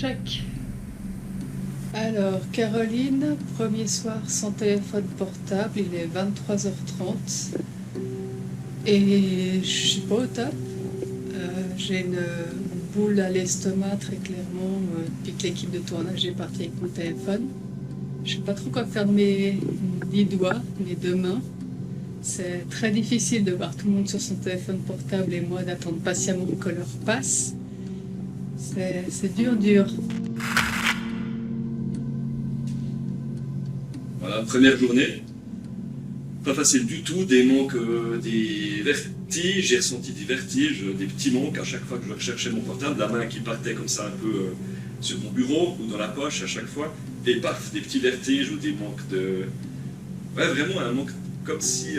Check. Alors, Caroline, premier soir sans téléphone portable, il est 23h30. Et je suis pas au top. J'ai une boule à l'estomac, très clairement, depuis que l'équipe de tournage est partie avec mon téléphone. Je sais pas trop quoi faire de mes 10 doigts, mes 2 mains. C'est très difficile de voir tout le monde sur son téléphone portable et moi d'attendre patiemment que l'heure passe. C'est dur. Voilà, première journée. Pas facile du tout, des manques, des vertiges, j'ai ressenti des vertiges, des petits manques à chaque fois que je recherchais mon portable, la main qui partait comme ça un peu sur mon bureau ou dans la poche à chaque fois, et paf, des petits vertiges ou des manques de... Ouais, vraiment un manque comme si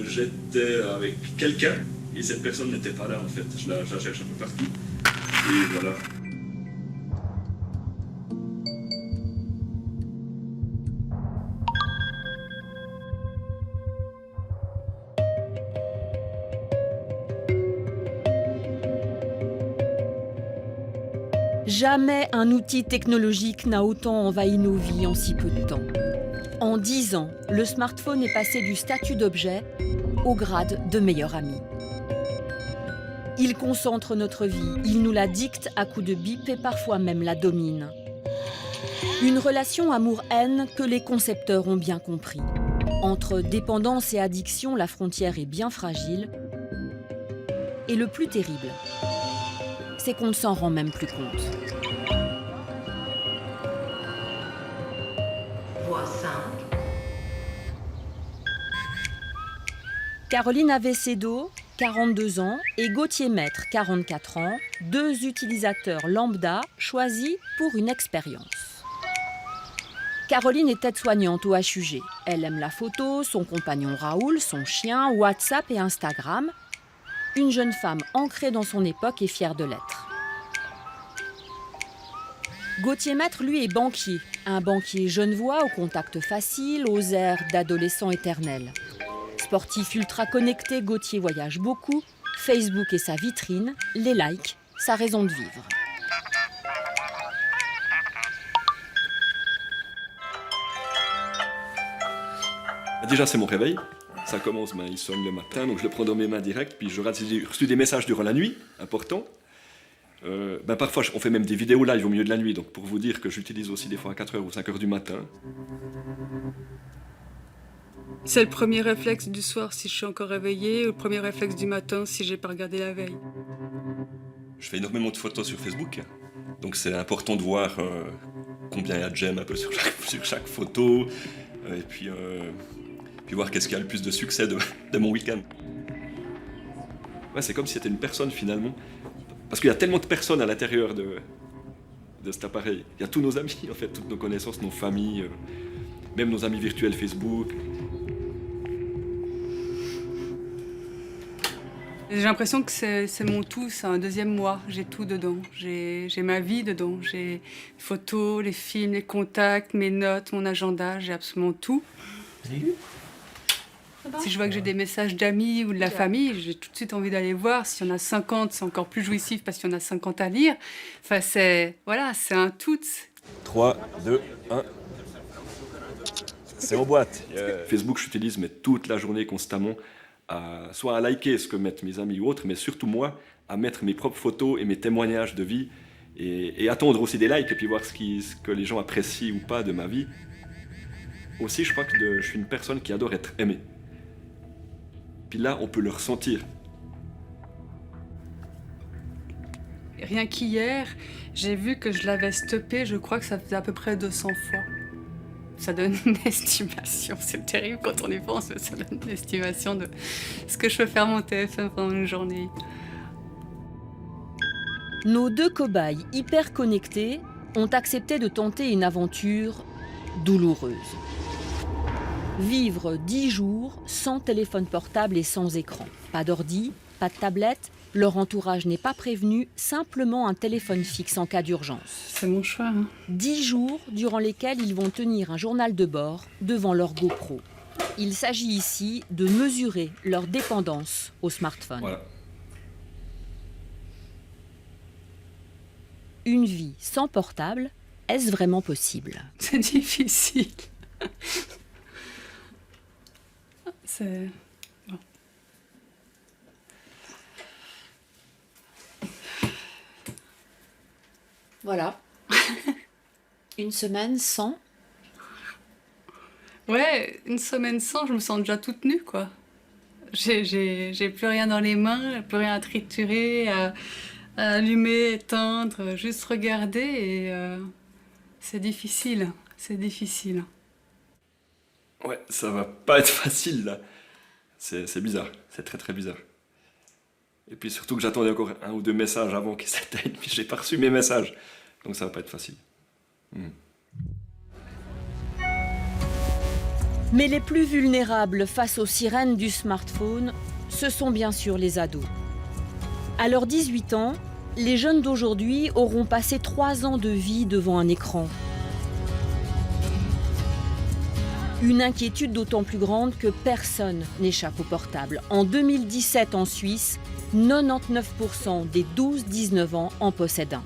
j'étais avec quelqu'un et cette personne n'était pas là en fait, je la cherche un peu partout, et voilà. Jamais un outil technologique n'a autant envahi nos vies en si peu de temps. En 10 ans, le smartphone est passé du statut d'objet au grade de meilleur ami. Il concentre notre vie, il nous la dicte à coups de bip et parfois même la domine. Une relation amour-haine que les concepteurs ont bien compris. Entre dépendance et addiction, la frontière est bien fragile. Et le plus terrible, c'est qu'on ne s'en rend même plus compte. Voix 5. Caroline Avecedo, 42 ans, et Gauthier Maître, 44 ans, 2 utilisateurs lambda choisis pour une expérience. Caroline est aide-soignante au HUG. Elle aime la photo, son compagnon Raoul, son chien, WhatsApp et Instagram. Une jeune femme ancrée dans son époque et fière de l'être. Gauthier Maître, lui, est banquier. Un banquier genevois au contact facile, aux airs d'adolescent éternel. Sportif ultra connecté, Gauthier voyage beaucoup. Facebook est sa vitrine, les likes, sa raison de vivre. Déjà c'est mon réveil, ça commence, il sonne le matin, donc je le prends dans mes mains direct, puis j'ai reçu des messages durant la nuit, important. Parfois on fait même des vidéos live au milieu de la nuit, donc pour vous dire que j'utilise aussi des fois à 4h ou 5h du matin. C'est le premier réflexe du soir si je suis encore réveillée, ou le premier réflexe du matin si j'ai pas regardé la veille. Je fais énormément de photos sur Facebook, donc c'est important de voir combien il y a de j'aime un peu sur chaque photo, et puis voir qu'est-ce qui a le plus de succès de mon week-end. Ouais, c'est comme si c'était une personne finalement, parce qu'il y a tellement de personnes à l'intérieur de cet appareil. Il y a tous nos amis en fait, toutes nos connaissances, nos familles, même nos amis virtuels Facebook. J'ai l'impression que c'est mon tout, c'est un deuxième moi, j'ai tout dedans. J'ai ma vie dedans, j'ai les photos, les films, les contacts, mes notes, mon agenda, j'ai absolument tout. Si je vois que j'ai des messages d'amis ou de la famille, j'ai tout de suite envie d'aller voir. S'il y en a 50, c'est encore plus jouissif parce qu'il y en a 50 à lire. Enfin, c'est un tout. 3, 2, 1. C'est en boîte. Facebook, j'utilise mais toute la journée constamment, soit à liker ce que mettent mes amis ou autres, mais surtout moi, à mettre mes propres photos et mes témoignages de vie et attendre aussi des likes et puis voir ce que les gens apprécient ou pas de ma vie. Aussi, je crois que je suis une personne qui adore être aimée. Puis là, on peut le ressentir. Rien qu'hier, j'ai vu que je l'avais stoppé, je crois que ça faisait à peu près 200 fois. Ça donne une estimation, c'est terrible quand on y pense, mais ça donne une estimation de ce que je peux faire mon téléphone pendant une journée. Nos 2 cobayes hyper connectés ont accepté de tenter une aventure douloureuse. Vivre 10 jours sans téléphone portable et sans écran. Pas d'ordi, pas de tablette, leur entourage n'est pas prévenu, simplement un téléphone fixe en cas d'urgence. C'est mon choix. 10 jours durant lesquels ils vont tenir un journal de bord devant leur GoPro. Il s'agit ici de mesurer leur dépendance au smartphone. Voilà. Une vie sans portable, est-ce vraiment possible? C'est difficile. C'est... bon. Voilà. Une semaine sans? Ouais, une semaine sans, je me sens déjà toute nue, quoi. J'ai plus rien dans les mains, plus rien à triturer, à allumer, éteindre, juste regarder et c'est difficile, c'est difficile. Ouais, ça va pas être facile là. C'est bizarre, c'est très très bizarre. Et puis surtout que j'attendais encore 1 ou 2 messages avant qu'ils s'éteignent, puis j'ai pas reçu mes messages. Donc ça va pas être facile. Mais les plus vulnérables face aux sirènes du smartphone, ce sont bien sûr les ados. À leurs 18 ans, les jeunes d'aujourd'hui auront passé 3 ans de vie devant un écran. Une inquiétude d'autant plus grande que personne n'échappe au portable. En 2017, en Suisse, 99% des 12-19 ans en possèdent un.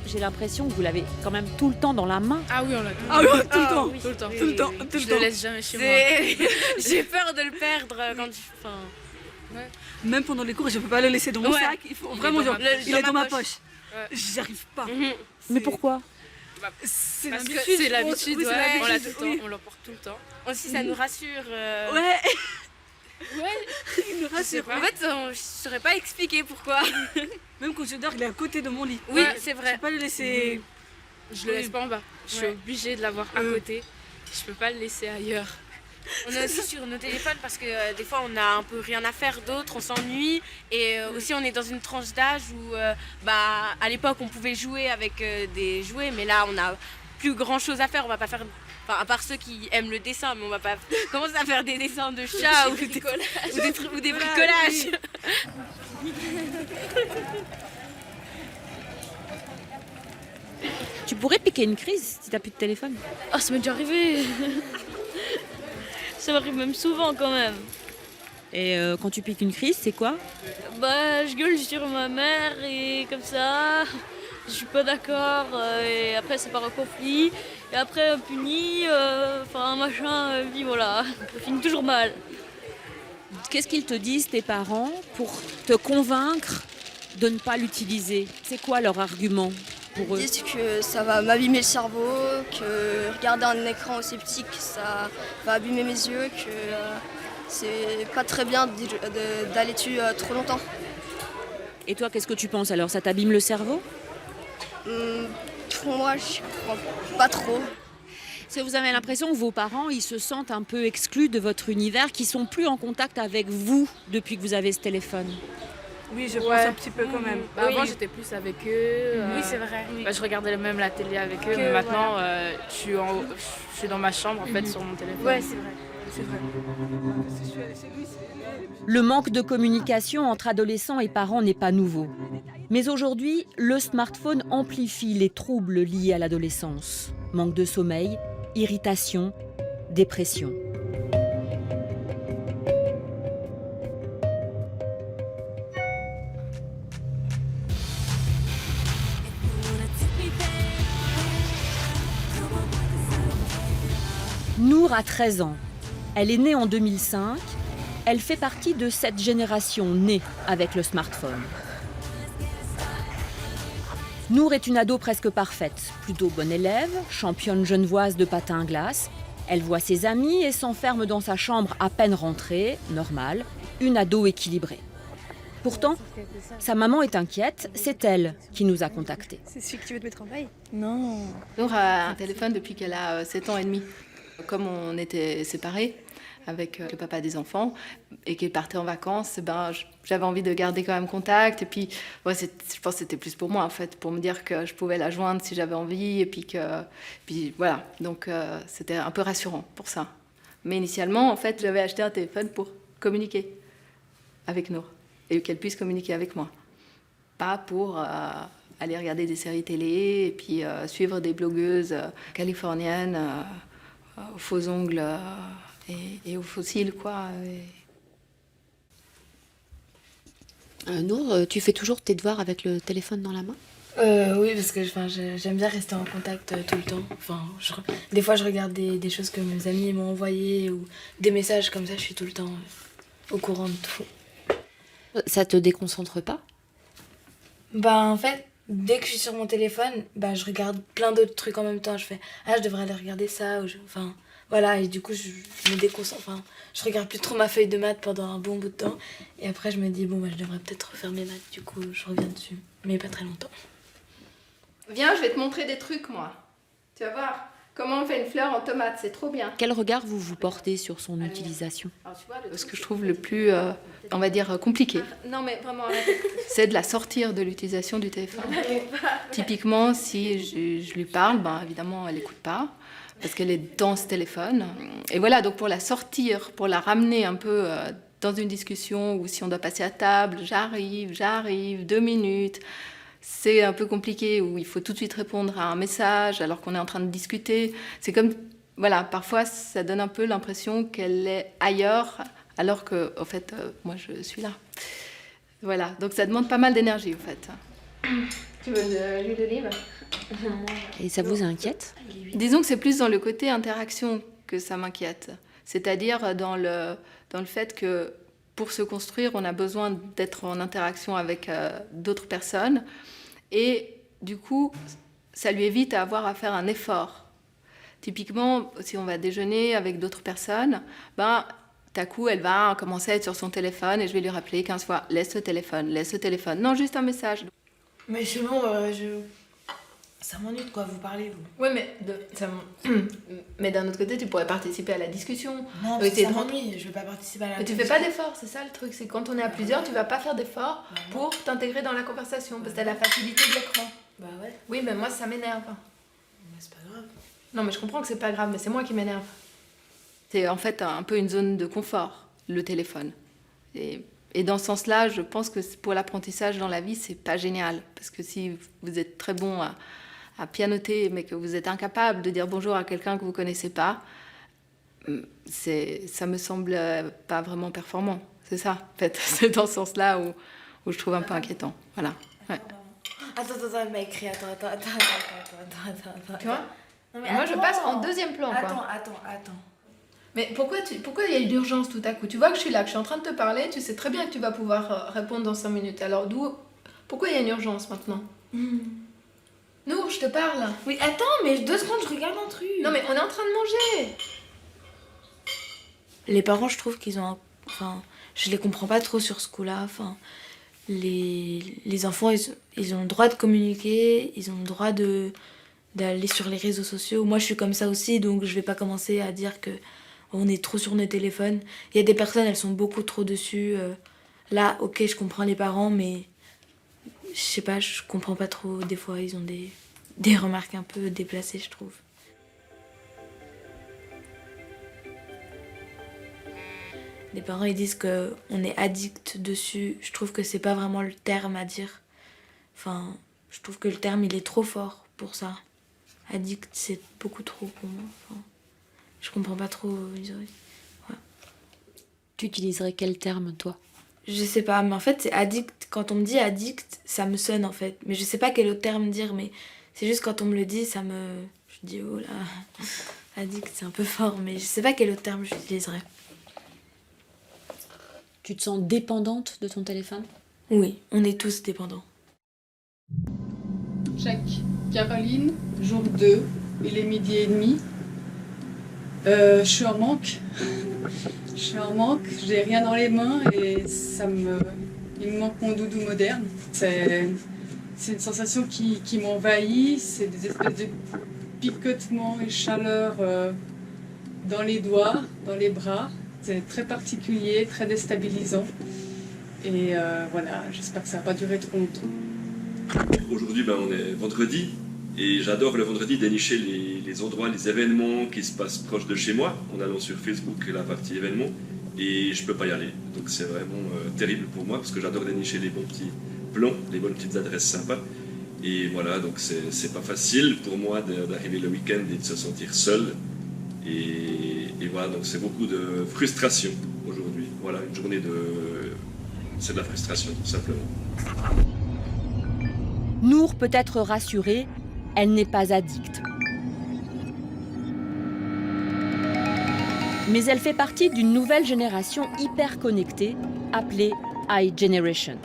J'ai l'impression que vous l'avez quand même tout le temps dans la main. Ah oui, on l'a tout, Ah oui, tout le temps, oui. tout le temps, Oui, tout le temps, oui, tout je le le temps. laisse jamais chez moi. J'ai peur de le perdre quand Même pendant les cours, je peux pas le laisser dans mon sac. Il faut vraiment, genre, il est dans ma poche. Ouais. J'y arrive pas. Mais pourquoi? C'est Parce que l'habitude. c'est l'habitude, Oui, c'est ouais, on l'a l'habitude, tout le temps, oui. on l'emporte tout le temps. Aussi, ça nous rassure. Ouais, Ouais, il me je sais rassure. pas. En fait, je saurais pas expliquer pourquoi. Même quand je dors, il est à côté de mon lit. Oui, Ouais, c'est Je vrai. peux pas le laisser. Je le laisse pas en bas. Je suis Ouais. obligée de l'avoir à côté. Je peux pas le laisser ailleurs. On est aussi sur nos téléphones parce que des fois on a un peu rien à faire d'autre, on s'ennuie et aussi on est dans une tranche d'âge où à l'époque on pouvait jouer avec des jouets mais là on a plus grand chose à faire, on va pas faire, enfin à part ceux qui aiment le dessin, mais on va pas commencer à faire des dessins de chats ou des bricolages. Tu pourrais piquer une crise si t'as plus de téléphone. Ah, ça m'est déjà arrivé. Ça m'arrive même souvent quand même. Et quand tu piques une crise, c'est quoi? Bah, je gueule sur ma mère et comme ça, je suis pas d'accord et après ça part en conflit. Et après puni, enfin machin, puis voilà, ça finit toujours mal. Qu'est-ce qu'ils te disent, tes parents, pour te convaincre de ne pas l'utiliser? C'est quoi leur argument pour eux? Ils disent que ça va m'abîmer le cerveau, que regarder un écran aussi petit, que ça va abîmer mes yeux, que c'est pas très bien d'aller dessus trop longtemps. Et toi, qu'est-ce que tu penses alors? Ça t'abîme le cerveau? Pour moi, je crois pas trop. Est-ce que vous avez l'impression que vos parents, ils se sentent un peu exclus de votre univers, qu'ils sont plus en contact avec vous depuis que vous avez ce téléphone? Oui, je pense un petit peu quand même. Bah, avant j'étais plus avec eux. Oui, c'est vrai. Bah, je regardais même la télé avec eux, mais maintenant je suis dans ma chambre en fait sur mon téléphone. Ouais, c'est vrai. C'est vrai. Le manque de communication entre adolescents et parents n'est pas nouveau. Mais aujourd'hui, le smartphone amplifie les troubles liés à l'adolescence. Manque de sommeil, irritation, dépression. Nour a 13 ans. Elle est née en 2005. Elle fait partie de cette génération née avec le smartphone. Nour est une ado presque parfaite, plutôt bonne élève, championne genevoise de patin à glace. Elle voit ses amis et s'enferme dans sa chambre à peine rentrée, normale, une ado équilibrée. Pourtant, sa maman est inquiète, c'est elle qui nous a contactés. C'est celui que tu veux te mettre en veille? Non. Nour a un téléphone depuis qu'elle a 7 ans et demi. Comme on était séparés avec le papa des enfants et qu'elle partait en vacances, j'avais envie de garder quand même contact. Et puis, ouais, je pense que c'était plus pour moi, en fait, pour me dire que je pouvais la joindre si j'avais envie. Et puis voilà, donc c'était un peu rassurant pour ça. Mais initialement, en fait, j'avais acheté un téléphone pour communiquer avec Nour et qu'elle puisse communiquer avec moi. Pas pour aller regarder des séries télé et puis suivre des blogueuses californiennes aux faux ongles et aux faux cils, quoi. Nour, tu fais toujours tes devoirs avec le téléphone dans la main? Oui, parce que j'aime bien rester en contact tout le temps. Des fois, je regarde des choses que mes amis m'ont envoyées ou des messages comme ça, je suis tout le temps au courant de tout. Ça te déconcentre pas? En fait, dès que je suis sur mon téléphone, je regarde plein d'autres trucs en même temps. Je fais « Ah, je devrais aller regarder ça » voilà, et du coup, je me déconcentre. Je regarde plus trop ma feuille de maths pendant un bon bout de temps. Et après, je me dis « Bon, je devrais peut-être refaire mes maths. » Du coup, je reviens dessus. Mais pas très longtemps. Viens, je vais te montrer des trucs, moi. Tu vas voir comment on fait une fleur en tomate, c'est trop bien. Quel regard vous portez sur son utilisation? Ce que je trouve le plus, on va dire, compliqué, Non, mais vraiment, c'est de la sortir de l'utilisation du téléphone. Typiquement, si je lui parle, évidemment, elle n'écoute pas, parce qu'elle est dans ce téléphone. Et voilà, donc pour la sortir, pour la ramener un peu dans une discussion, ou si on doit passer à table, j'arrive, 2 minutes... C'est un peu compliqué, où il faut tout de suite répondre à un message alors qu'on est en train de discuter. C'est comme, voilà, parfois ça donne un peu l'impression qu'elle est ailleurs, alors que, en fait, moi je suis là. Voilà, donc ça demande pas mal d'énergie, en fait. Tu veux de l'huile d'olive? Et ça vous inquiète? Disons que c'est plus dans le côté interaction que ça m'inquiète. C'est-à-dire dans le fait que pour se construire, on a besoin d'être en interaction avec d'autres personnes. Et du coup, ça lui évite à avoir à faire un effort. Typiquement, si on va déjeuner avec d'autres personnes, d'un coup, elle va commencer à être sur son téléphone et je vais lui rappeler 15 fois « laisse le téléphone ». Non, juste un message. Mais sinon, ça m'ennuie de quoi vous parlez, vous. Oui, mais d'un autre côté, tu pourrais participer à la discussion. Non, ça m'ennuie, je veux pas participer à la discussion. Mais tu fais pas d'effort, c'est ça le truc. C'est quand on est à plusieurs, tu vas pas faire d'effort pour t'intégrer dans la conversation, parce que t'as la facilité de l'écran. Ouais. Oui, mais moi, ça m'énerve. Mais c'est pas grave. Non, mais je comprends que c'est pas grave, mais c'est moi qui m'énerve. C'est en fait un peu une zone de confort, le téléphone. Et dans ce sens-là, je pense que pour l'apprentissage dans la vie, c'est pas génial. Parce que si vous êtes très bon à pianoter, mais que vous êtes incapable de dire bonjour à quelqu'un que vous connaissez pas, ça me semble pas vraiment performant. C'est ça, en fait. C'est dans ce sens-là où je trouve un peu inquiétant. Voilà. Ouais. Attends, elle m'a écrit. Attends. Tu vois? Non, moi, je passe en deuxième plan, quoi. Attends. Mais pourquoi il y a eu l'urgence tout à coup? Tu vois que je suis là, que je suis en train de te parler, tu sais très bien que tu vas pouvoir répondre dans 5 minutes. Alors pourquoi il y a une urgence maintenant? Nour, je te parle. Oui, attends, mais 2 secondes, je regarde un truc. Non, mais on est en train de manger. Les parents, je trouve qu'ils ont... je les comprends pas trop sur ce coup-là. Les enfants, ils ont le droit de communiquer, ils ont le droit d'aller sur les réseaux sociaux. Moi, je suis comme ça aussi, donc je vais pas commencer à dire que on est trop sur nos téléphones. Il y a des personnes, elles sont beaucoup trop dessus. Là, ok, je comprends les parents, mais je sais pas, je comprends pas trop. Des fois, ils ont des remarques un peu déplacées, je trouve. Les parents, ils disent qu'on est addict dessus. Je trouve que c'est pas vraiment le terme à dire. Je trouve que le terme, il est trop fort pour ça. Addict, c'est beaucoup trop pour moi. Je comprends pas trop. Ouais. Tu utiliserais quel terme, toi? Je sais pas, mais en fait, c'est addict. Quand on me dit addict, ça me sonne, en fait. Mais je sais pas quel autre terme dire, mais c'est juste quand on me le dit, ça me... Je dis, oh là, addict, c'est un peu fort, mais je sais pas quel autre terme j'utiliserais. Tu te sens dépendante de ton téléphone? Oui, on est tous dépendants. Check. Caroline, jour 2, il est 12h30. Je suis en manque. J'ai rien dans les mains et il me manque mon doudou moderne. C'est une sensation qui m'envahit, c'est des espèces de picotements et chaleurs dans les doigts, dans les bras. C'est très particulier, très déstabilisant. Et voilà, j'espère que ça va pas durer trop longtemps. Aujourd'hui, on est vendredi. Et j'adore le vendredi dénicher les endroits, les événements qui se passent proche de chez moi, en allant sur Facebook, la partie événements, et je peux pas y aller. Donc c'est vraiment terrible pour moi, parce que j'adore dénicher les bons petits plans, les bonnes petites adresses sympas. Et voilà, donc c'est pas facile pour moi d'arriver le week-end et de se sentir seul. Et voilà, donc c'est beaucoup de frustration aujourd'hui. Voilà, une journée c'est de la frustration, tout simplement. Nour peut être rassurée, elle n'est pas addicte. Mais elle fait partie d'une nouvelle génération hyper connectée, appelée iGeneration.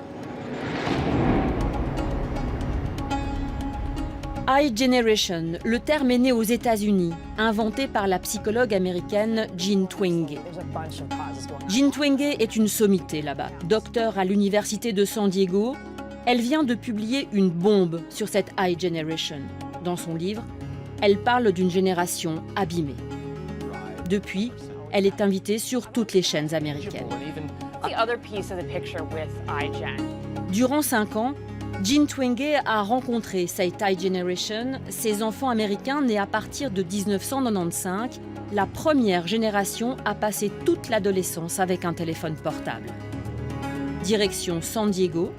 iGeneration, le terme est né aux États-Unis, inventé par la psychologue américaine Jean Twenge. Jean Twenge est une sommité là-bas, docteur à l'université de San Diego. Elle vient de publier une bombe sur cette iGeneration. Dans son livre, elle parle d'une génération abîmée. Depuis, elle est invitée sur toutes les chaînes américaines. Durant 5 ans, Jean Twenge a rencontré cette iGeneration, ces enfants américains nés à partir de 1995, la première génération à passer toute l'adolescence avec un téléphone portable. Direction San Diego,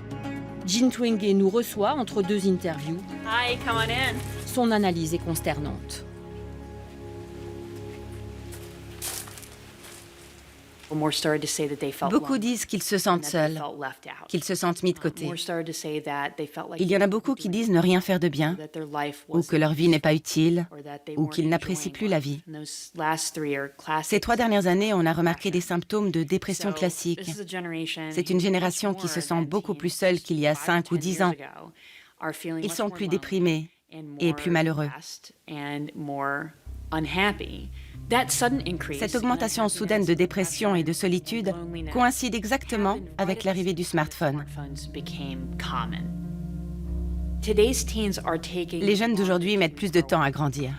Jean Twenge nous reçoit entre 2 interviews. Hi, come on in. Son analyse est consternante. Beaucoup disent qu'ils se sentent seuls, qu'ils se sentent mis de côté. Il y en a beaucoup qui disent ne rien faire de bien, ou que leur vie n'est pas utile, ou qu'ils n'apprécient plus la vie. Ces 3 dernières années, on a remarqué des symptômes de dépression classique. C'est une génération qui se sent beaucoup plus seule qu'il y a 5 ou 10 ans. Ils sont plus déprimés et plus malheureux. Cette augmentation soudaine de dépression et de solitude coïncide exactement avec l'arrivée du smartphone. Les jeunes d'aujourd'hui mettent plus de temps à grandir.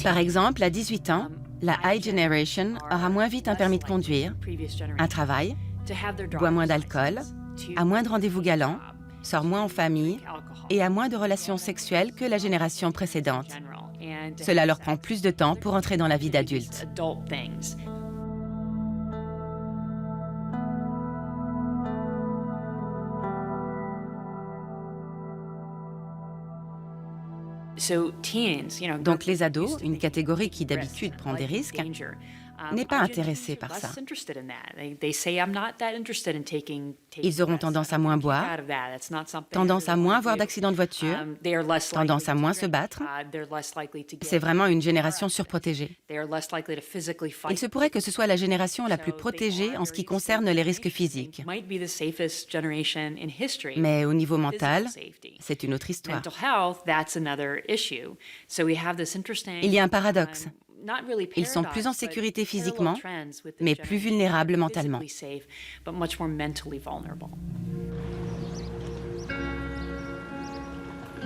Par exemple, à 18 ans, la iGeneration aura moins vite un permis de conduire, un travail, boit moins d'alcool, a moins de rendez-vous galants, sort moins en famille et a moins de relations sexuelles que la génération précédente. Cela leur prend plus de temps pour entrer dans la vie d'adulte. Donc les ados, une catégorie qui d'habitude prend des risques, n'est pas intéressée par ça. Ils auront tendance à moins boire, tendance à moins avoir d'accidents de voiture, tendance à moins se battre. C'est vraiment une génération surprotégée. Il se pourrait que ce soit la génération la plus protégée en ce qui concerne les risques physiques. Mais au niveau mental, c'est une autre histoire. Il y a un paradoxe. Ils sont plus en sécurité physiquement, mais plus vulnérables mentalement.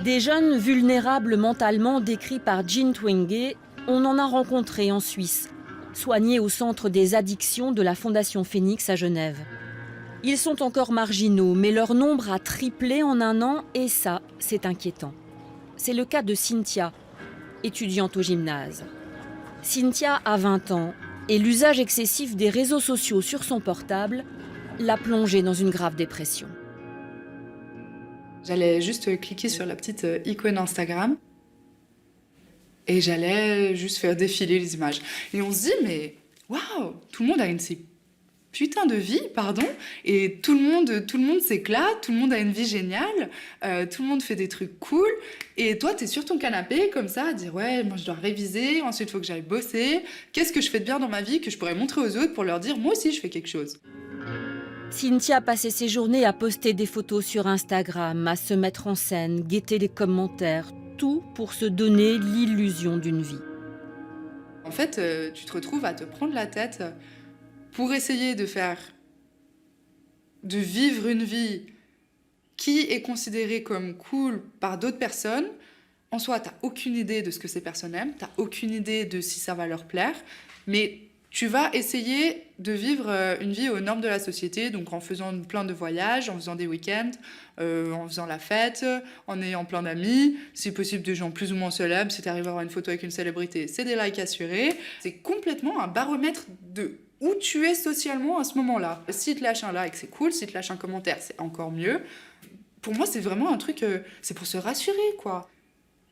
Des jeunes vulnérables mentalement décrits par Jean Twenge, on en a rencontré en Suisse, soignés au centre des addictions de la Fondation Phoenix à Genève. Ils sont encore marginaux, mais leur nombre a triplé en 1 an et ça, c'est inquiétant. C'est le cas de Cynthia, étudiante au gymnase. Cynthia a 20 ans et l'usage excessif des réseaux sociaux sur son portable l'a plongée dans une grave dépression. J'allais juste cliquer sur la petite icône Instagram et j'allais juste faire défiler les images. Et on se dit, mais waouh, tout le monde a une si putain de vie, pardon, et tout le monde s'éclate, tout le monde a une vie géniale, tout le monde fait des trucs cool, et toi, t'es sur ton canapé, comme ça, à dire, ouais, moi je dois réviser, ensuite il faut que j'aille bosser, qu'est-ce que je fais de bien dans ma vie que je pourrais montrer aux autres pour leur dire, moi aussi je fais quelque chose. Cynthia passait ses journées à poster des photos sur Instagram, à se mettre en scène, guetter les commentaires, tout pour se donner l'illusion d'une vie. En fait, tu te retrouves à te prendre la tête pour essayer de vivre une vie qui est considérée comme cool par d'autres personnes. En soi, t'as aucune idée de ce que ces personnes aiment, t'as aucune idée de si ça va leur plaire, mais tu vas essayer de vivre une vie aux normes de la société, donc en faisant plein de voyages, en faisant des week-ends, en faisant la fête, en ayant plein d'amis, si possible des gens plus ou moins célèbres. Si t'arrives à avoir une photo avec une célébrité, c'est des likes assurés. C'est complètement un baromètre de où tu es socialement à ce moment-là. Si te lâches un like, c'est cool. Si te lâches un commentaire, c'est encore mieux. Pour moi, c'est vraiment un truc, c'est pour se rassurer, quoi.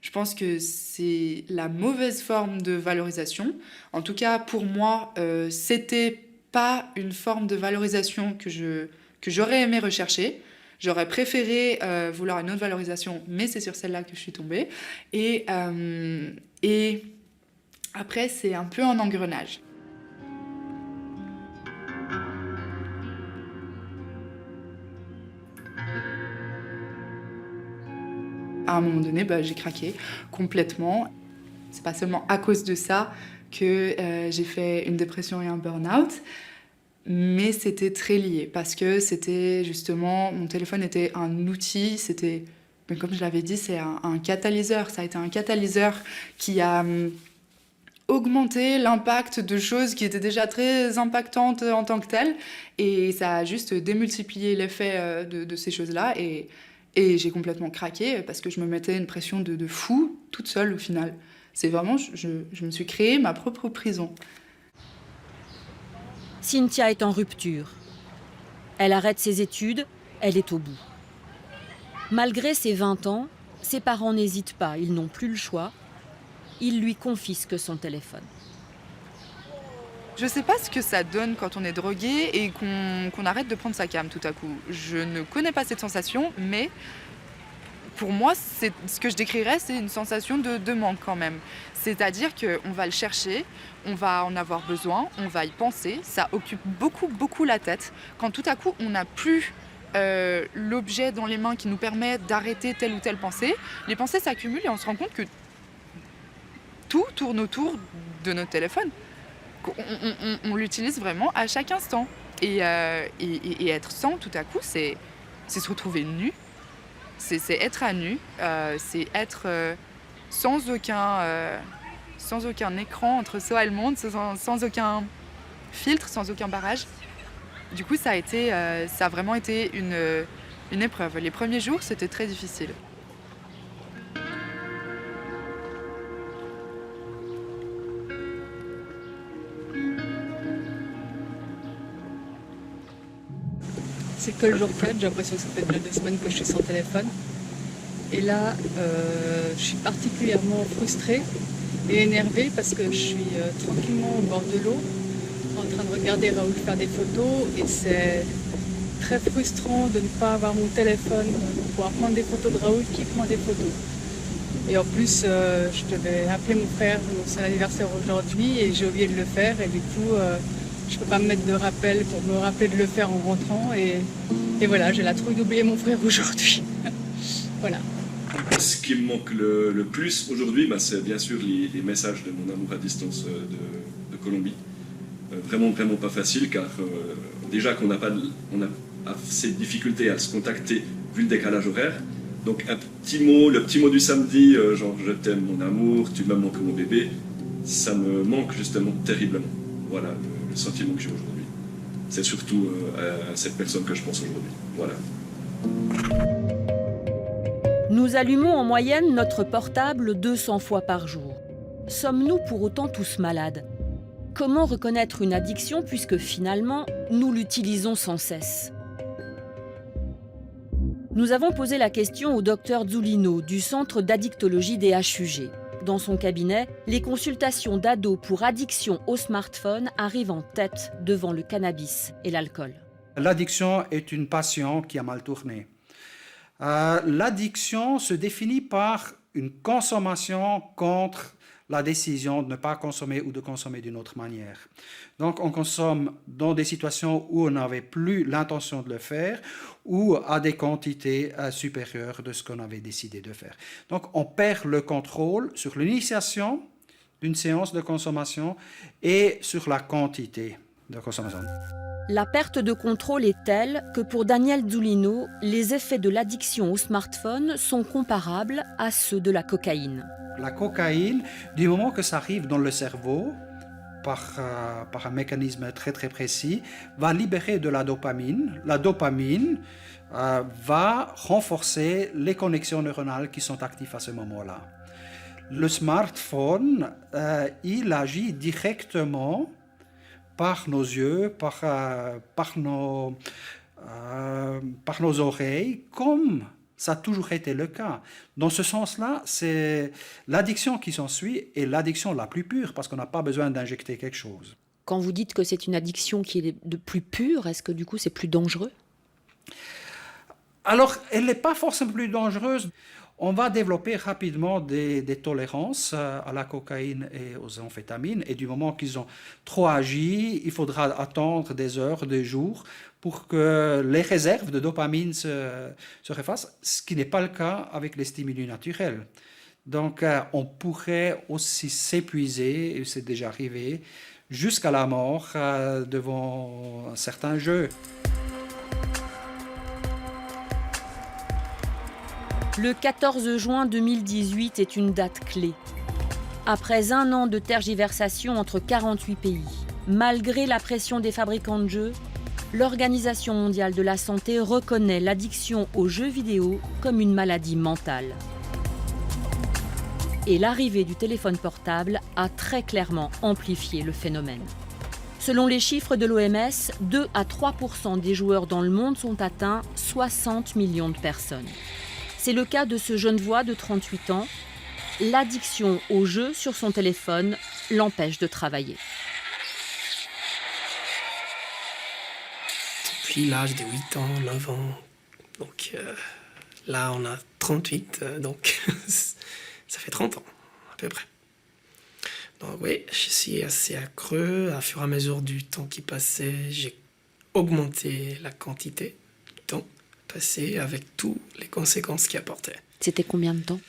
Je pense que c'est la mauvaise forme de valorisation. En tout cas, pour moi, c'était pas une forme de valorisation que j'aurais aimé rechercher. J'aurais préféré vouloir une autre valorisation, mais c'est sur celle-là que je suis tombée. Et après, c'est un peu en engrenage. À un moment donné, j'ai craqué complètement. C'est pas seulement à cause de ça que j'ai fait une dépression et un burn-out, mais c'était très lié parce que c'était justement, mon téléphone était un outil, c'était, comme je l'avais dit, c'est un catalyseur. Ça a été un catalyseur qui a augmenté l'impact de choses qui étaient déjà très impactantes en tant que telles, et ça a juste démultiplié l'effet de ces choses-là, et j'ai complètement craqué parce que je me mettais une pression de fou toute seule au final. C'est vraiment, je me suis créé ma propre prison. Cynthia est en rupture. Elle arrête ses études, elle est au bout. Malgré ses 20 ans, ses parents n'hésitent pas, ils n'ont plus le choix. Ils lui confisquent son téléphone. Je sais pas ce que ça donne quand on est drogué et qu'on arrête de prendre sa cam tout à coup. Je ne connais pas cette sensation, mais pour moi, ce que je décrirais, c'est une sensation de manque quand même. C'est-à-dire qu'on va le chercher, on va en avoir besoin, on va y penser, ça occupe beaucoup la tête. Quand tout à coup, on n'a plus l'objet dans les mains qui nous permet d'arrêter telle ou telle pensée, les pensées s'accumulent et on se rend compte que tout tourne autour de notre téléphone. On l'utilise vraiment à chaque instant. Et être sans, tout à coup, c'est se retrouver nu. C'est être à nu. C'est être sans aucun écran entre soi et le monde, sans aucun filtre, sans aucun barrage. Du coup, ça a vraiment été une épreuve. Les premiers jours, c'était très difficile. C'est que le jour 4, j'ai l'impression que ça fait déjà 2 semaines que je suis sans téléphone. Et là, je suis particulièrement frustrée et énervée parce que je suis tranquillement au bord de l'eau, en train de regarder Raoul faire des photos, et c'est très frustrant de ne pas avoir mon téléphone pour pouvoir prendre des photos de Raoul qui prend des photos. Et en plus, je devais appeler mon frère pour son anniversaire aujourd'hui et j'ai oublié de le faire, et du coup, je peux pas me mettre de rappel pour me rappeler de le faire en rentrant, et voilà, j'ai la trouille d'oublier mon frère aujourd'hui. Voilà. Ce qui me manque le plus aujourd'hui, c'est bien sûr les messages de mon amour à distance de Colombie. Vraiment pas facile, car déjà qu'on a assez de difficultés à se contacter vu le décalage horaire. Donc un petit mot, le petit mot du samedi, genre je t'aime mon amour, tu m'aimes mon bébé, ça me manque justement terriblement. Voilà le sentiment que j'ai aujourd'hui. C'est surtout à cette personne que je pense aujourd'hui. Voilà. Nous allumons en moyenne notre portable 200 fois par jour. Sommes-nous pour autant tous malades ? Comment reconnaître une addiction puisque finalement, nous l'utilisons sans cesse ? Nous avons posé la question au docteur Zulino du Centre d'addictologie des HUG. Dans son cabinet, les consultations d'ados pour addiction au smartphone arrivent en tête devant le cannabis et l'alcool. L'addiction est une passion qui a mal tourné. L'addiction se définit par une consommation contre la décision de ne pas consommer ou de consommer d'une autre manière. Donc on consomme dans des situations où on n'avait plus l'intention de le faire ou à des quantités supérieures de ce qu'on avait décidé de faire. Donc on perd le contrôle sur l'initiation d'une séance de consommation et sur la quantité de consommation. La perte de contrôle est telle que pour Daniel Zulino, les effets de l'addiction au smartphone sont comparables à ceux de la cocaïne. La cocaïne, du moment que ça arrive dans le cerveau, par un mécanisme très précis, va libérer de la dopamine. La dopamine va renforcer les connexions neuronales qui sont actives à ce moment-là. Le smartphone, il agit directement par nos yeux, par nos oreilles, comme ça a toujours été le cas. Dans ce sens-là, c'est l'addiction qui s'ensuit est l'addiction la plus pure, parce qu'on n'a pas besoin d'injecter quelque chose. Quand vous dites que c'est une addiction qui est de plus pure, est-ce que du coup c'est plus dangereux ? Alors, elle n'est pas forcément plus dangereuse. On va développer rapidement des tolérances à la cocaïne et aux amphétamines. Et du moment qu'ils ont trop agi, il faudra attendre des heures, des jours, pour que les réserves de dopamine se refassent, ce qui n'est pas le cas avec les stimuli naturels. Donc, on pourrait aussi s'épuiser, et c'est déjà arrivé, jusqu'à la mort devant certains jeux. Le 14 juin 2018 est une date clé. Après un an de tergiversation entre 48 pays, malgré la pression des fabricants de jeux, l'Organisation mondiale de la santé reconnaît l'addiction aux jeux vidéo comme une maladie mentale. Et l'arrivée du téléphone portable a très clairement amplifié le phénomène. Selon les chiffres de l'OMS, 2 à 3% des joueurs dans le monde sont atteints, 60 millions de personnes. C'est le cas de ce Genevois de 38 ans. L'addiction aux jeux sur son téléphone l'empêche de travailler. Depuis l'âge de 8 ans, 9 ans, donc là on a 38, donc ça fait 30 ans à peu près. Donc oui, je suis assez accru. À fur et à mesure du temps qui passait, j'ai augmenté la quantité du temps passé avec toutes les conséquences qu'il apportait. C'était combien de temps ?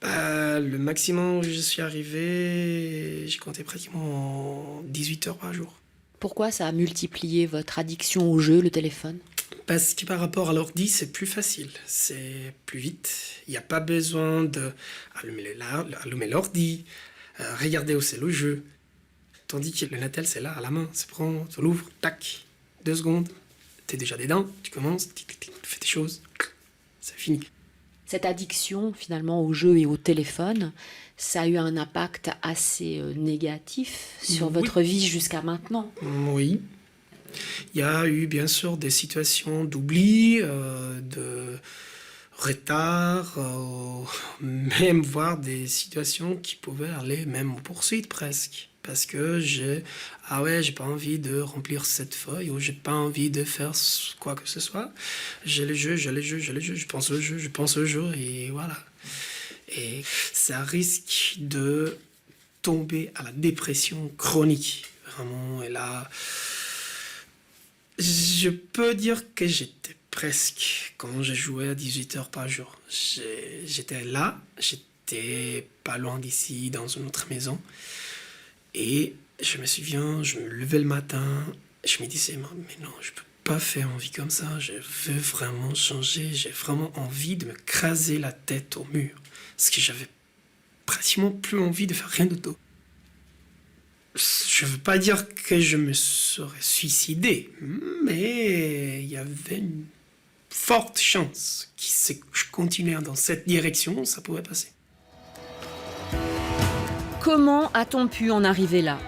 Le maximum où je suis arrivé, j'ai compté pratiquement 18 heures par jour. Pourquoi ça a multiplié votre addiction au jeu, le téléphone ? Parce que par rapport à l'ordi, c'est plus facile, c'est plus vite. Il n'y a pas besoin d'allumer l'ordi, regarder où c'est le jeu. Tandis que le Natel, c'est là, à la main. C'est prend, tu l'ouvres, tac, 2 secondes, t'es déjà dedans, tu commences, tu fais tes choses, c'est fini. Cette addiction, finalement, au jeu et au téléphone, ça a eu un impact assez négatif sur votre vie jusqu'à maintenant. Oui. Il y a eu, bien sûr, des situations d'oubli, de retard, même voire des situations qui pouvaient aller même aux poursuites presque. Parce que j'ai pas envie de remplir cette feuille ou j'ai pas envie de faire quoi que ce soit. J'ai le jeu, je pense au jeu et voilà. Et ça risque de tomber à la dépression chronique, vraiment. Et là, je peux dire que j'étais presque quand je jouais à 18 heures par jour. J'étais là, j'étais pas loin d'ici, dans une autre maison. Et je me souviens, je me levais le matin, je me disais, mais non, je peux pas faire une vie comme ça, je veux vraiment changer, j'ai vraiment envie de me craser la tête au mur. Parce que j'avais pratiquement plus envie de faire rien de tout. Je veux pas dire que je me serais suicidé, mais il y avait une forte chance que si je continuais dans cette direction, ça pourrait passer. Comment a-t-on pu en arriver là ?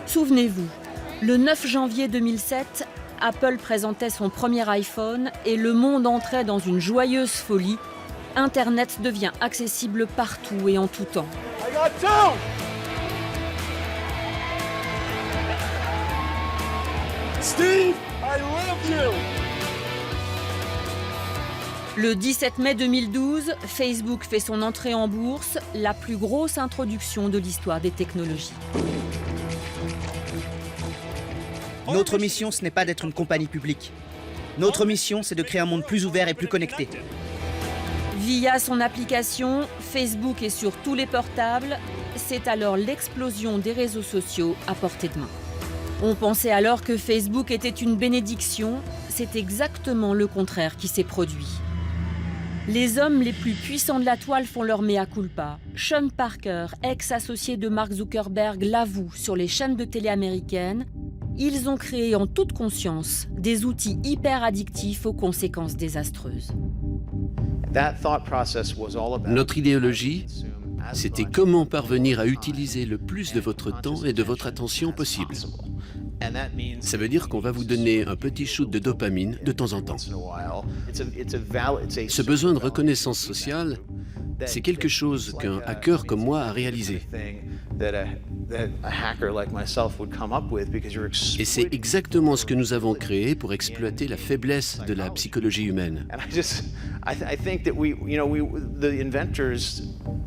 Souvenez-vous, le 9 janvier 2007, Apple présentait son premier iPhone et le monde entrait dans une joyeuse folie. Internet devient accessible partout et en tout temps. Steve, I love you. Le 17 mai 2012, Facebook fait son entrée en bourse, la plus grosse introduction de l'histoire des technologies. Notre mission, ce n'est pas d'être une compagnie publique. Notre mission, c'est de créer un monde plus ouvert et plus connecté. Via son application, Facebook est sur tous les portables. C'est alors l'explosion des réseaux sociaux à portée de main. On pensait alors que Facebook était une bénédiction. C'est exactement le contraire qui s'est produit. Les hommes les plus puissants de la toile font leur mea culpa. Sean Parker, ex-associé de Mark Zuckerberg, l'avoue sur les chaînes de télé américaines. Ils ont créé en toute conscience des outils hyper addictifs aux conséquences désastreuses. Notre idéologie, c'était comment parvenir à utiliser le plus de votre temps et de votre attention possible. Ça veut dire qu'on va vous donner un petit shoot de dopamine de temps en temps. Ce besoin de reconnaissance sociale, c'est quelque chose qu'un hacker comme moi a réalisé. Et c'est exactement ce que nous avons créé pour exploiter la faiblesse de la psychologie humaine.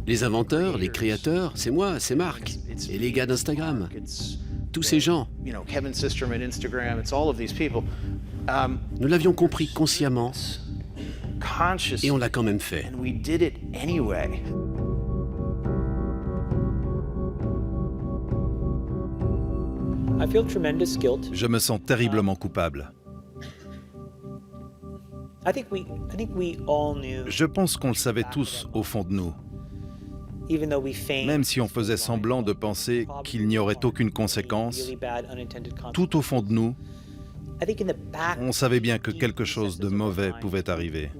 Les inventeurs, les créateurs, c'est moi, c'est Mark, et les gars d'Instagram. Tous ces gens. Nous l'avions compris consciemment, et on l'a quand même fait. Je me sens terriblement coupable. Je pense qu'on le savait tous au fond de nous. Même si on faisait semblant de penser qu'il n'y aurait aucune conséquence, tout au fond de nous, on savait bien que quelque chose de mauvais pouvait arriver.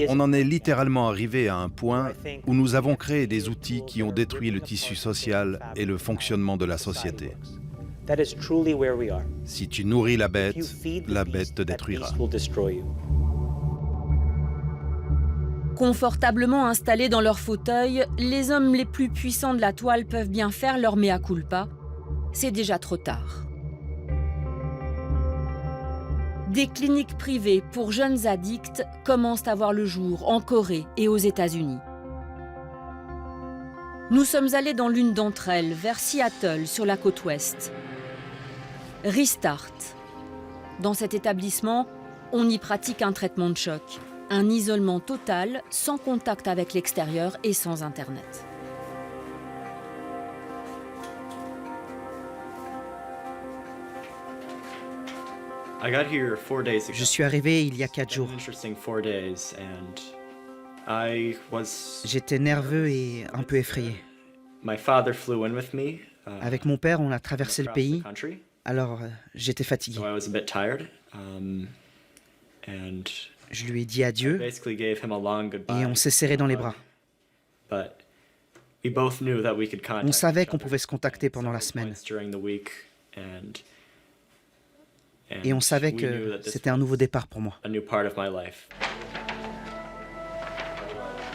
On en est littéralement arrivé à un point où nous avons créé des outils qui ont détruit le tissu social et le fonctionnement de la société. Si tu nourris la bête te détruira. Confortablement installés dans leur fauteuil, les hommes les plus puissants de la toile peuvent bien faire leur mea culpa. C'est déjà trop tard. Des cliniques privées pour jeunes addicts commencent à voir le jour en Corée et aux États-Unis. Nous sommes allés dans l'une d'entre elles, vers Seattle, sur la côte ouest. Restart. Dans cet établissement, on y pratique un traitement de choc. Un isolement total, sans contact avec l'extérieur et sans Internet. Je suis arrivé il y a 4 jours. J'étais nerveux et un peu effrayé. Avec mon père, on a traversé le pays, alors j'étais fatigué. Je lui ai dit adieu et on s'est serré dans les bras. On savait qu'on pouvait se contacter pendant la semaine. Et on savait que c'était un nouveau départ pour moi.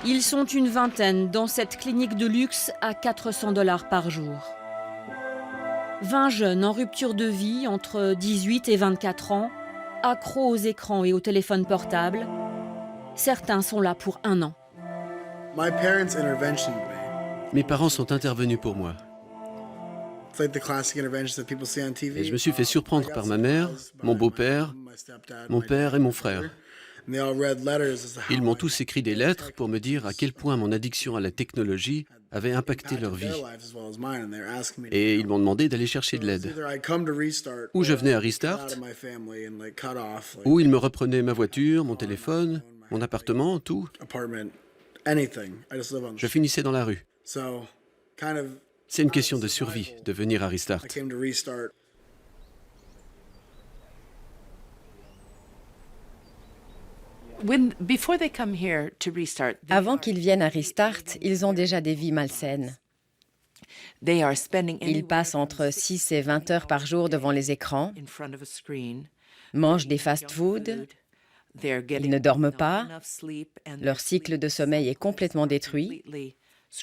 Ils sont une vingtaine dans cette clinique de luxe à $400 par jour. 20 jeunes en rupture de vie entre 18 et 24 ans, accros aux écrans et aux téléphones portables. Certains sont là pour 1 an. Mes parents sont intervenus pour moi. Et je me suis fait surprendre par ma mère, mon beau-père, mon père et mon frère. Ils m'ont tous écrit des lettres pour me dire à quel point mon addiction à la technologie avait impacté leur vie. Et ils m'ont demandé d'aller chercher de l'aide. Ou je venais à Restart, ou ils me reprenaient ma voiture, mon téléphone, mon appartement, tout. Je finissais dans la rue. C'est une question de survie de venir à Restart. Avant qu'ils viennent à Restart, ils ont déjà des vies malsaines. Ils passent entre 6 et 20 heures par jour devant les écrans, mangent des fast-foods, ils ne dorment pas, leur cycle de sommeil est complètement détruit,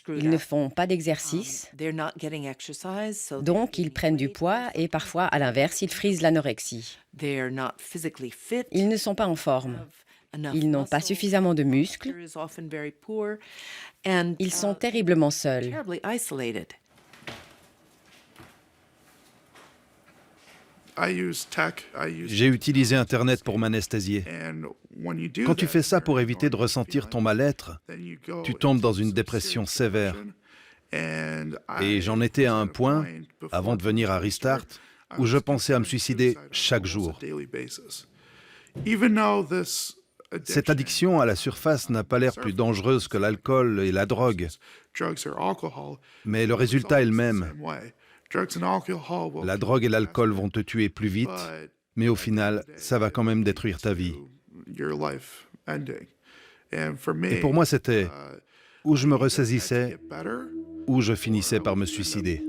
ils ne font pas d'exercice, donc ils prennent du poids et parfois, à l'inverse, ils frisent l'anorexie. Ils ne sont pas en forme. Ils n'ont pas suffisamment de muscles. Ils sont terriblement seuls. J'ai utilisé Internet pour m'anesthésier. Quand tu fais ça pour éviter de ressentir ton mal-être, tu tombes dans une dépression sévère. Et j'en étais à un point, avant de venir à Restart, où je pensais à me suicider chaque jour. Cette addiction à la surface n'a pas l'air plus dangereuse que l'alcool et la drogue, mais le résultat est le même. La drogue et l'alcool vont te tuer plus vite, mais au final, ça va quand même détruire ta vie. Et pour moi, c'était où je me ressaisissais, ou je finissais par me suicider.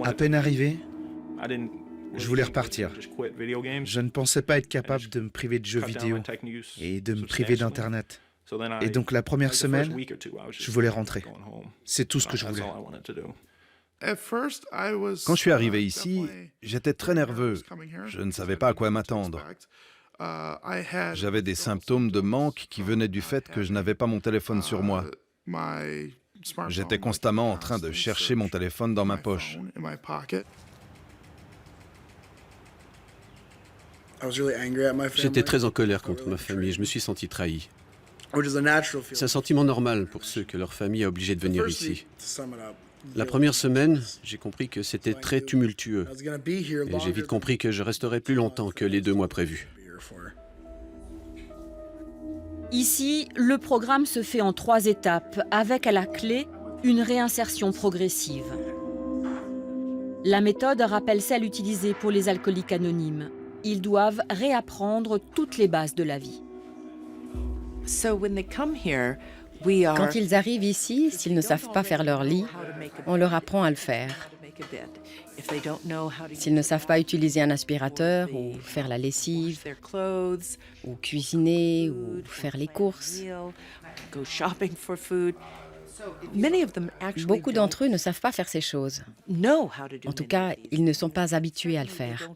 À peine arrivé, je voulais repartir. Je ne pensais pas être capable de me priver de jeux vidéo et de me priver d'Internet. Et donc la première semaine, je voulais rentrer. C'est tout ce que je voulais. Quand je suis arrivé ici, j'étais très nerveux. Je ne savais pas à quoi m'attendre. J'avais des symptômes de manque qui venaient du fait que je n'avais pas mon téléphone sur moi. J'étais constamment en train de chercher mon téléphone dans ma poche. J'étais très en colère contre ma famille. Je me suis senti trahi. C'est un sentiment normal pour ceux que leur famille a obligé de venir ici. La première semaine, j'ai compris que c'était très tumultueux. Et j'ai vite compris que je resterais plus longtemps que les 2 mois prévus. Ici, le programme se fait en 3 étapes, avec à la clé une réinsertion progressive. La méthode rappelle celle utilisée pour les alcooliques anonymes. Ils doivent réapprendre toutes les bases de la vie. Quand ils arrivent ici, s'ils ne savent pas faire leur lit, on leur apprend à le faire. S'ils ne savent pas utiliser un aspirateur ou faire la lessive, ou cuisiner, ou faire les courses, beaucoup d'entre eux ne savent pas faire ces choses. En tout cas, ils ne sont pas habitués à le faire.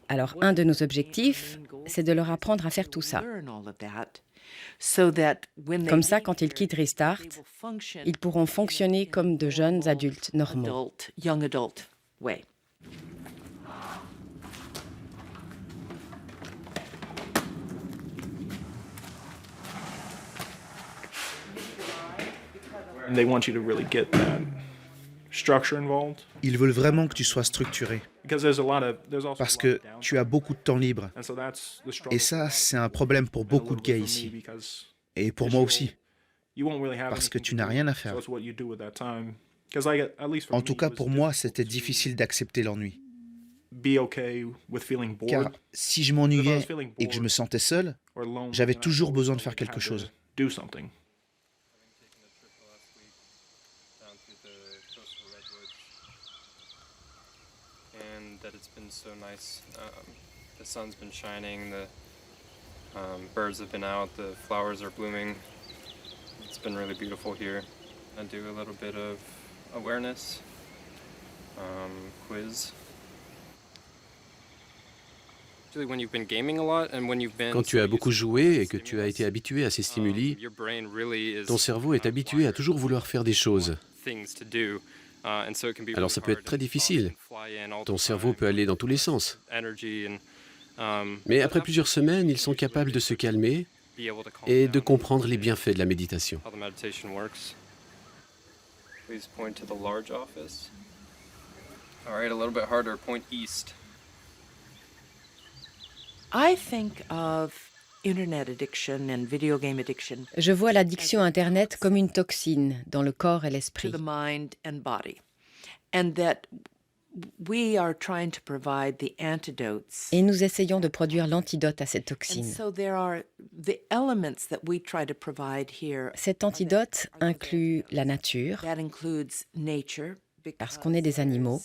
Alors, un de nos objectifs, c'est de leur apprendre à faire tout ça. Comme ça, quand ils quittent Restart, ils pourront fonctionner comme de jeunes adultes normaux. Ils veulent vraiment que tu sois structuré. Parce que tu as beaucoup de temps libre. Et ça, c'est un problème pour beaucoup de gars ici. Et pour moi aussi. Parce que tu n'as rien à faire. En tout cas, pour moi, c'était difficile d'accepter l'ennui. Car si je m'ennuyais et que je me sentais seul, j'avais toujours besoin de faire quelque chose. That it's been so nice. The sun's been shining, the birds have been out, the flowers are blooming. It's been really beautiful here. I do a little bit of awareness quiz. Quand tu as beaucoup joué et que tu as été habitué à ces stimuli, ton cerveau est habitué à toujours vouloir faire des choses. Alors ça peut être très difficile. Ton cerveau peut aller dans tous les sens. Mais après plusieurs semaines, ils sont capables de se calmer et de comprendre les bienfaits de la méditation. Je vois l'addiction Internet comme une toxine dans le corps et l'esprit. Et nous essayons de produire l'antidote à cette toxine. Cet antidote inclut la nature, parce qu'on est des animaux,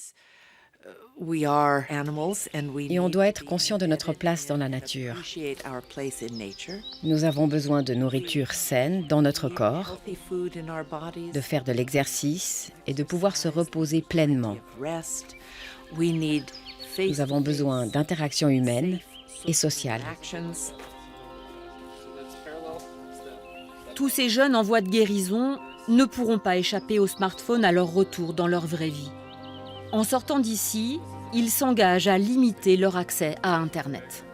et on doit être conscient de notre place dans la nature. Nous avons besoin de nourriture saine dans notre corps, de faire de l'exercice et de pouvoir se reposer pleinement. Nous avons besoin d'interactions humaines et sociales. Tous ces jeunes en voie de guérison ne pourront pas échapper au smartphone à leur retour dans leur vraie vie. En sortant d'ici, ils s'engagent à limiter leur accès à Internet.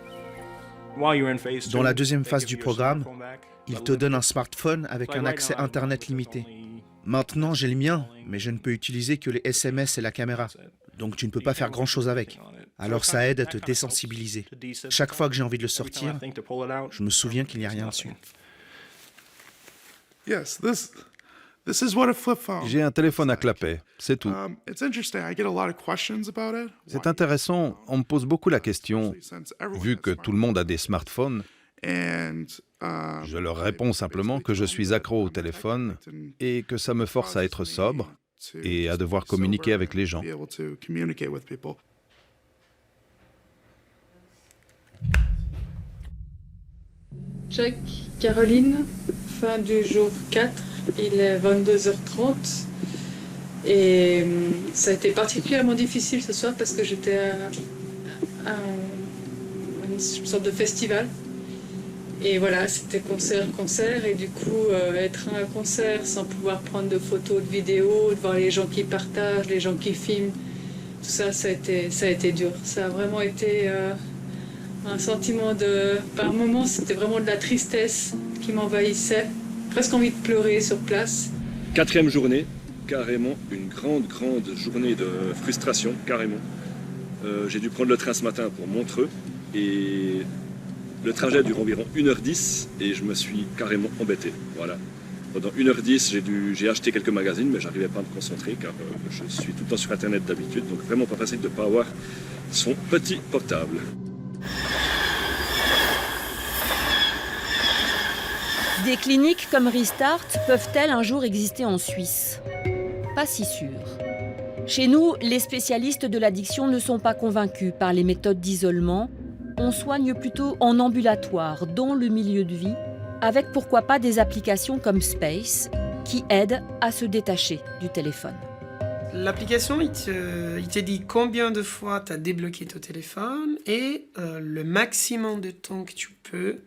Dans la deuxième phase du programme, ils te donnent un smartphone avec un accès Internet limité. Maintenant, j'ai le mien, mais je ne peux utiliser que les SMS et la caméra. Donc tu ne peux pas faire grand-chose avec. Alors ça aide à te désensibiliser. Chaque fois que j'ai envie de le sortir, je me souviens qu'il n'y a rien dessus. J'ai un téléphone à clapet, c'est tout. C'est intéressant, on me pose beaucoup la question, vu que tout le monde a des smartphones, Je leur réponds simplement que je suis accro au téléphone et que ça me force à être sobre et à devoir communiquer avec les gens. Jack, Caroline, fin du jour 4, il est 22h30 et ça a été particulièrement difficile ce soir parce que j'étais à une sorte de festival et voilà, c'était concert et du coup être à un concert sans pouvoir prendre de photos, de vidéos, de voir les gens qui partagent, les gens qui filment, tout ça, ça a été dur. Ça a vraiment été un sentiment de... Par moments, c'était vraiment de la tristesse qui m'envahissait. Presque envie de pleurer sur place. 4e journée, carrément, une grande journée de frustration, carrément. J'ai dû prendre le train ce matin pour Montreux et le trajet dure environ 1h10 et je me suis carrément embêté. Voilà. Pendant 1h10, j'ai acheté quelques magazines, mais j'arrivais pas à me concentrer car je suis tout le temps sur Internet d'habitude, donc vraiment pas facile de ne pas avoir son petit portable. Des cliniques comme Restart peuvent-elles un jour exister en Suisse? Pas si sûr. Chez nous, les spécialistes de l'addiction ne sont pas convaincus par les méthodes d'isolement. On soigne plutôt en ambulatoire, dans le milieu de vie, avec pourquoi pas des applications comme Space, qui aident à se détacher du téléphone. L'application, il te dit combien de fois tu as débloqué ton téléphone et le maximum de temps que tu peux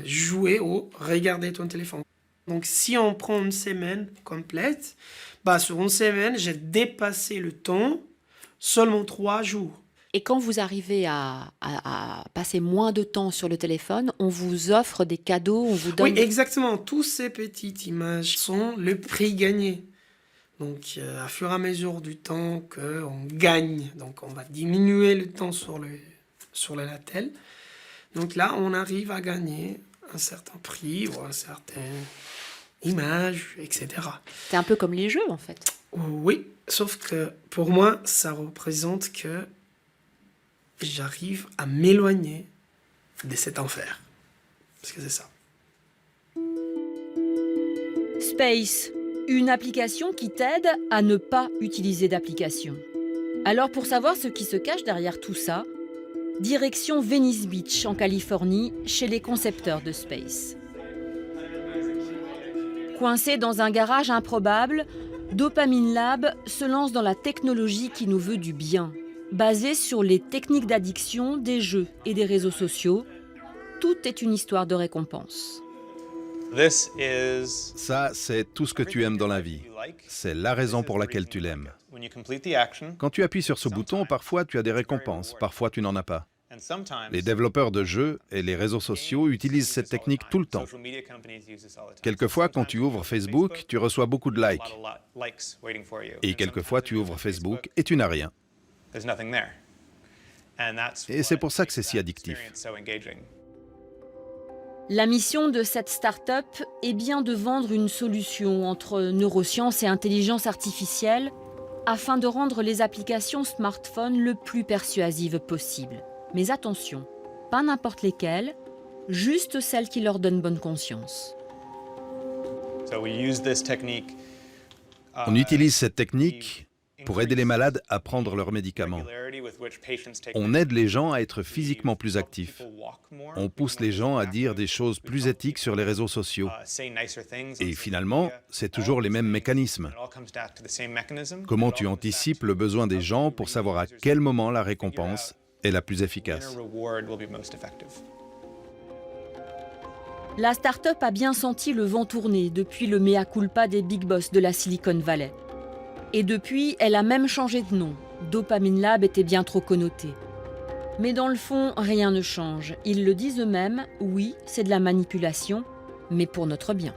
jouer ou regarder ton téléphone. Donc si on prend une semaine complète, sur une semaine, j'ai dépassé le temps seulement 3 jours. Et quand vous arrivez à passer moins de temps sur le téléphone, on vous offre des cadeaux, on vous donne... Oui, exactement. Toutes ces petites images sont le prix gagné. Donc, à fur et à mesure du temps qu'on gagne, donc on va diminuer le temps sur la Natel. Donc là, on arrive à gagner un certain prix ou un certain image, etc. C'est un peu comme les jeux, en fait. Oui, sauf que pour moi, ça représente que j'arrive à m'éloigner de cet enfer. Parce que c'est ça. Space, une application qui t'aide à ne pas utiliser d'application. Alors pour savoir ce qui se cache derrière tout ça, direction Venice Beach en Californie, chez les concepteurs de Space. Coincé dans un garage improbable, Dopamine Lab se lance dans la technologie qui nous veut du bien. Basée sur les techniques d'addiction, des jeux et des réseaux sociaux, tout est une histoire de récompense. Ça, c'est tout ce que tu aimes dans la vie. C'est la raison pour laquelle tu l'aimes. Quand tu appuies sur ce bouton, parfois tu as des récompenses, parfois tu n'en as pas. Les développeurs de jeux et les réseaux sociaux utilisent cette technique tout le temps. Quelquefois, quand tu ouvres Facebook, tu reçois beaucoup de likes. Et quelquefois, tu ouvres Facebook et tu n'as rien. Et c'est pour ça que c'est si addictif. La mission de cette start-up est bien de vendre une solution entre neurosciences et intelligence artificielle afin de rendre les applications smartphone le plus persuasives possible. Mais attention, pas n'importe lesquelles, juste celles qui leur donnent bonne conscience. On utilise cette technique pour aider les malades à prendre leurs médicaments. On aide les gens à être physiquement plus actifs. On pousse les gens à dire des choses plus éthiques sur les réseaux sociaux. Et finalement, c'est toujours les mêmes mécanismes. Comment tu anticipes le besoin des gens pour savoir à quel moment la récompense est la plus efficace. La start-up a bien senti le vent tourner depuis le mea culpa des big boss de la Silicon Valley. Et depuis, elle a même changé de nom. Dopamine Lab était bien trop connoté. Mais dans le fond, rien ne change. Ils le disent eux-mêmes, oui, c'est de la manipulation, mais pour notre bien.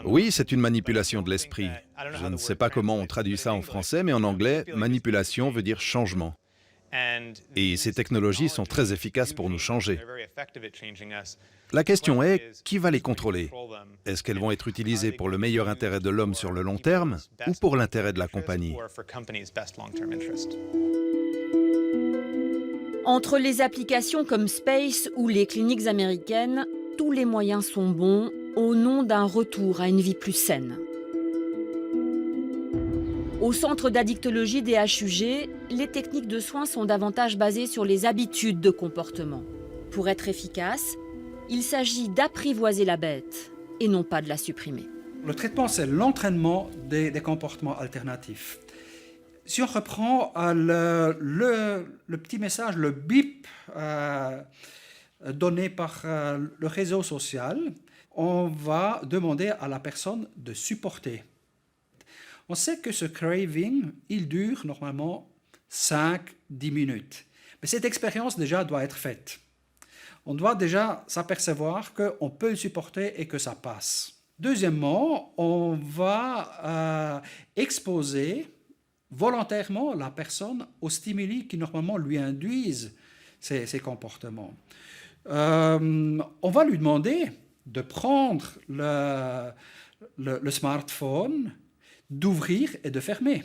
Oui, c'est une manipulation de l'esprit. Je ne sais pas comment on traduit ça en français, mais en anglais, manipulation veut dire changement. Et ces technologies sont très efficaces pour nous changer. La question est, qui va les contrôler? Est-ce qu'elles vont être utilisées pour le meilleur intérêt de l'homme sur le long terme ou pour l'intérêt de la compagnie? Entre les applications comme Space ou les cliniques américaines, tous les moyens sont bons au nom d'un retour à une vie plus saine. Au centre d'addictologie des HUG, les techniques de soins sont davantage basées sur les habitudes de comportement. Pour être efficace, il s'agit d'apprivoiser la bête et non pas de la supprimer. Le traitement, c'est l'entraînement des comportements alternatifs. Si on reprend le petit message, le bip donné par le réseau social, on va demander à la personne de supporter. On sait que ce craving, il dure normalement 5-10 minutes. Mais cette expérience déjà doit être faite. On doit déjà s'apercevoir qu'on peut le supporter et que ça passe. Deuxièmement, on va exposer volontairement la personne aux stimuli qui normalement lui induisent ces comportements. On va lui demander de prendre le smartphone, d'ouvrir et de fermer,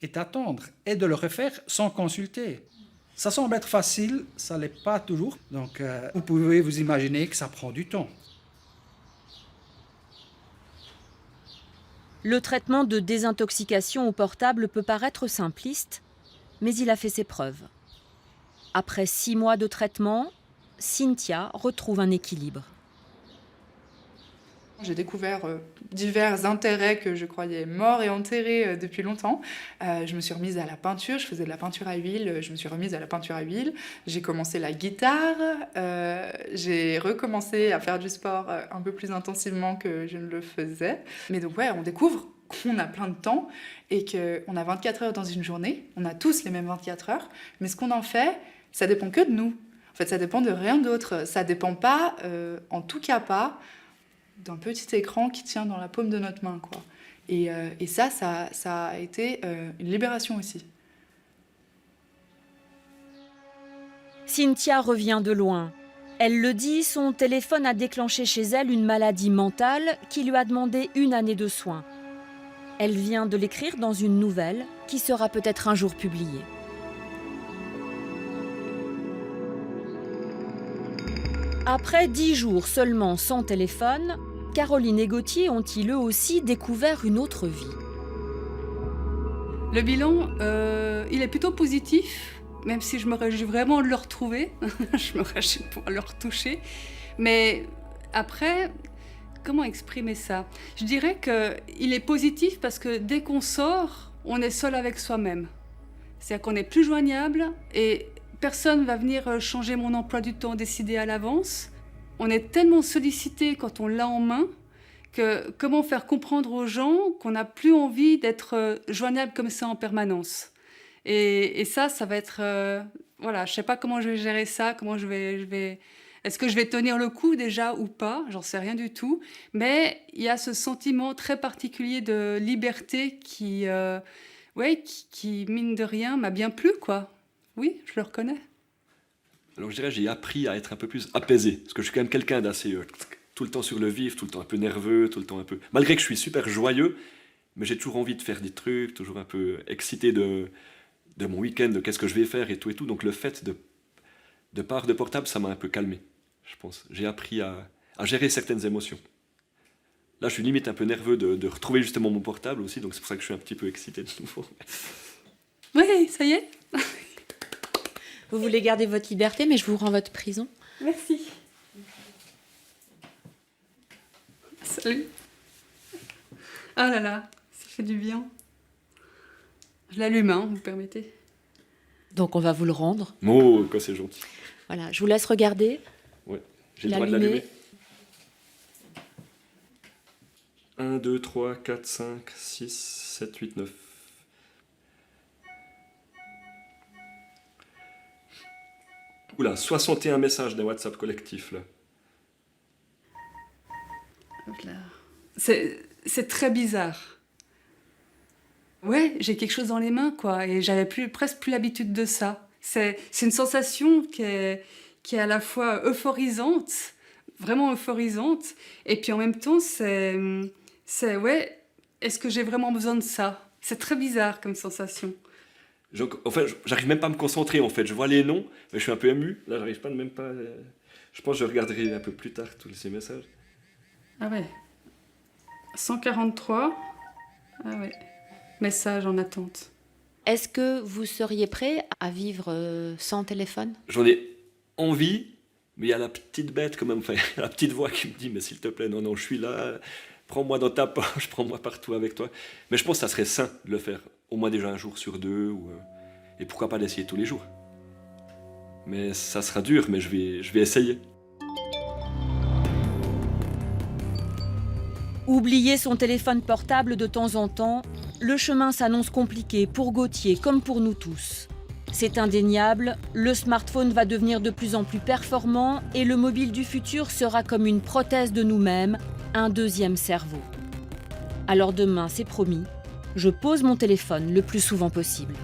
et d'attendre, et de le refaire sans consulter. Ça semble être facile, ça ne l'est pas toujours, donc vous pouvez vous imaginer que ça prend du temps. Le traitement de désintoxication au portable peut paraître simpliste, mais il a fait ses preuves. Après 6 mois de traitement, Cynthia retrouve un équilibre. J'ai découvert divers intérêts que je croyais morts et enterrés depuis longtemps. Je me suis remise à la peinture, je faisais de la peinture à huile, je me suis remise à la peinture à huile. J'ai commencé la guitare, j'ai recommencé à faire du sport un peu plus intensivement que je ne le faisais. Mais donc ouais, on découvre qu'on a plein de temps et qu'on a 24 heures dans une journée. On a tous les mêmes 24 heures, mais ce qu'on en fait, ça dépend que de nous. En fait, ça dépend de rien d'autre. Ça dépend pas, en tout cas pas, d'un petit écran qui tient dans la paume de notre main, quoi. Et ça a été une libération aussi. Cynthia revient de loin. Elle le dit, son téléphone a déclenché chez elle une maladie mentale qui lui a demandé 1 année de soins. Elle vient de l'écrire dans une nouvelle qui sera peut-être un jour publiée. Après 10 jours seulement sans téléphone, Caroline et Gauthier ont-ils eux aussi découvert une autre vie. Le bilan, il est plutôt positif, même si je me réjouis vraiment de le retrouver. Je me réjouis de pouvoir le retoucher. Mais après, comment exprimer ça? Je dirais qu'il est positif parce que dès qu'on sort, on est seul avec soi-même. C'est-à-dire qu'on n'est plus joignable et personne ne va venir changer mon emploi du temps décidé à l'avance. On est tellement sollicité quand on l'a en main que comment faire comprendre aux gens qu'on n'a plus envie d'être joignable comme ça en permanence. Et ça va être... voilà, je ne sais pas comment je vais gérer ça, comment je vais... Est-ce que je vais tenir le coup déjà ou pas? J'en sais rien du tout. Mais il y a ce sentiment très particulier de liberté qui mine de rien, m'a bien plu, quoi. Oui, je le reconnais. Alors je dirais j'ai appris à être un peu plus apaisé, parce que je suis quand même quelqu'un d'assez tout le temps sur le vif, tout le temps un peu nerveux, tout le temps un peu... Malgré que je suis super joyeux, mais j'ai toujours envie de faire des trucs, toujours un peu excité de mon week-end, de qu'est-ce que je vais faire et tout. Donc le fait de part de portable, ça m'a un peu calmé, je pense. J'ai appris à gérer certaines émotions. Là, je suis limite un peu nerveux de retrouver justement mon portable aussi, donc c'est pour ça que je suis un petit peu excité de nouveau. Oui, ça y est. Vous voulez garder votre liberté, mais je vous rends votre prison. Merci. Salut. Ah là là, ça fait du bien. Je l'allume, hein, vous permettez. Donc on va vous le rendre. Oh, quoi, c'est gentil. Voilà, je vous laisse regarder. Ouais, j'ai le droit de l'allumer. 1, 2, 3, 4, 5, 6, 7, 8, 9. Oula, 61 messages d'un WhatsApp collectif, là. C'est très bizarre. Ouais, j'ai quelque chose dans les mains, quoi, et j'avais presque plus l'habitude de ça. C'est une sensation qui est à la fois euphorisante, vraiment euphorisante, et puis en même temps, ouais, est-ce que j'ai vraiment besoin de ça? C'est très bizarre comme sensation. J'arrive même pas à me concentrer en fait. Je vois les noms, mais je suis un peu ému. Là, j'arrive pas même pas. Je pense que je regarderai un peu plus tard tous ces messages. Ah ouais. 143. Ah ouais. Message en attente. Est-ce que vous seriez prêt à vivre sans téléphone? J'en ai envie, mais il y a la petite bête quand même, enfin, la petite voix qui me dit mais s'il te plaît, non, je suis là, prends-moi dans ta poche, prends-moi partout avec toi. Mais je pense que ça serait sain de le faire, au moins déjà un jour sur deux, et pourquoi pas l'essayer tous les jours. Mais ça sera dur, mais je vais essayer. Oublier son téléphone portable de temps en temps, le chemin s'annonce compliqué pour Gauthier comme pour nous tous. C'est indéniable, le smartphone va devenir de plus en plus performant et le mobile du futur sera comme une prothèse de nous-mêmes, un deuxième cerveau. Alors demain, c'est promis, je pose mon téléphone le plus souvent possible.